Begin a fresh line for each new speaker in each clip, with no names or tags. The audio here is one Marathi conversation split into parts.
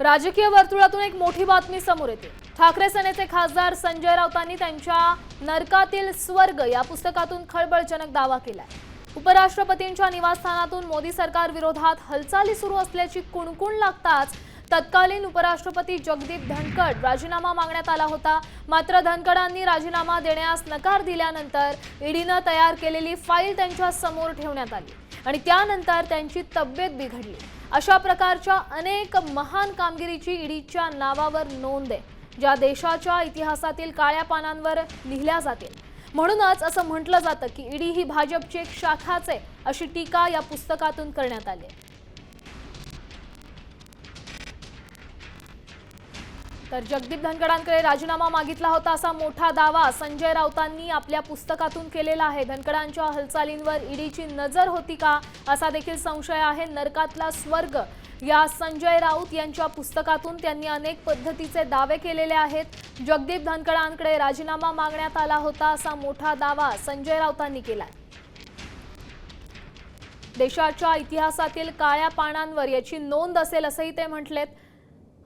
राजकीय वर्तुळातून एक मोठी बातमी समोर येते। ठाकरे सेनेचे खासदार संजय राऊतांनी त्यांच्या नरकातील स्वर्ग या पुस्तकातून खळबळजनक दावा केलाय। उपराष्ट्रपतींच्या निवासस्थानातून मोदी सरकार विरोधात हालचाली सुरू असल्याची कुणकुण लागताच तत्कालीन उपराष्ट्रपती जगदीप धनखड राजीनामा मागण्यात आला होता। मात्र धनखडांनी राजीनामा देण्यास नकार दिल्यानंतर ईडीने तयार केलेली फाईल त्यांच्या समोर ठेवण्यात आली आणि त्यानंतर त्यांची तब्येत बिघडली। अशा प्रकारच्या अनेक महान कामगिरीची ईडीच्या नावावर नोंद आहे, ज्या देशाच्या इतिहासातील काळ्या पानांवर लिहिल्या जातील। म्हणूनच असं म्हटलं जातं की ईडी ही भाजपची एक शाखाच आहे, अशी टीका या पुस्तकातून करण्यात आली आहे। तर जगदीप धनखडांकडे राजीनामा मागितला होता असा मोठा दावा संजय राऊतांनी आपल्या पुस्तकातून केलेला आहे। धनखडांच्या हालचालींवर ईडीची नजर होती का असा देखील संशय आहे। नरकातला स्वर्ग या संजय राऊत यांच्या पुस्तकातून त्यांनी अनेक पद्धतीचे दावे केलेले आहेत। जगदीप धनखडांकडे राजीनामा मागण्यात आला होता असा मोठा दावा संजय राऊतांनी केलाय। देशाच्या इतिहासातील काळ्या पानांवर याची नोंद असेल असंही ते म्हटलेत।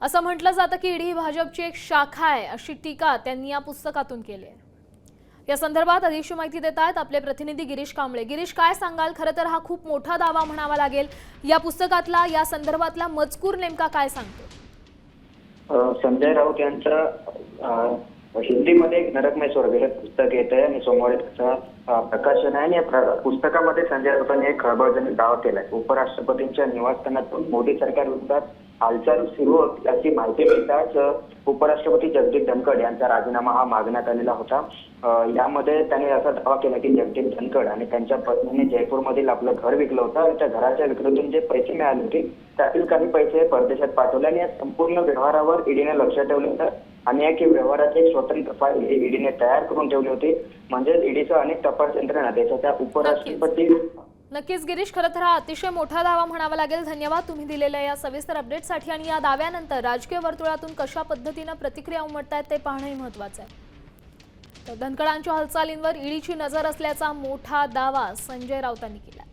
असं म्हटलं जातं की ईडी ही भाजपची एक शाखा आहे, अशी टीका त्यांनी या पुस्तकातून केली आहे। या संदर्भात अधिकची माहिती देत आहेत आपले प्रतिनिधी गिरीश कांबळे। गिरीश, काय सांगाल? खरं तर हा खूप मोठा दावा म्हणावा लागेल। या पुस्तकातला या संदर्भातला मजकूर नेमका काय सांगतो?
संजय राऊत यांचं हिंदीमध्ये एक नरकमय स्वर्ग हे पुस्तक येतंय आणि सोमवारी त्याचं प्रकाशन आहे। आणि या पुस्तकामध्ये संजय राऊतांनी एक खळबळजनक दावा केलाय। उपराष्ट्रपतींच्या निवासस्थानातून मोदी सरकार विरोधात हालचाल सुरू असल्याची माहिती मिळताच उपराष्ट्रपती जगदीप धनखड यांचा राजीनामा हा मागण्यात आलेला होता। यामध्ये त्यांनी असा दावा केला की जगदीप धनखड आणि त्यांच्या पत्नीने जयपूरमधील आपलं घर विकलं होतं आणि त्या घराच्या विक्रीतून जे पैसे मिळाले होते त्यातील काही पैसे परदेशात पाठवले आणि या संपूर्ण व्यवहारावर ईडीने लक्ष ठेवलं होतं आणि या व्यवहाराची एक स्वतंत्र फाईल ईडीने तयार करून ठेवली होती। म्हणजे ईडीचा अनेक तपास यंत्रणा देशाच्या उपराष्ट्रपती
नक्कीच गिरीश, खरं तर हा अतिशय मोठा दावा म्हणावा लागेल। धन्यवाद तुम्ही दिलेल्या या सविस्तर अपडेटसाठी। आणि या दाव्यानंतर राजकीय वर्तुळातून कशा पद्धतीने प्रतिक्रिया उमटतायत ते पाहणंही महत्त्वाचं आहे। तर धनखडांच्या हालचालींवर ईडीची नजर असल्याचा मोठा दावा संजय राऊतांनी केला।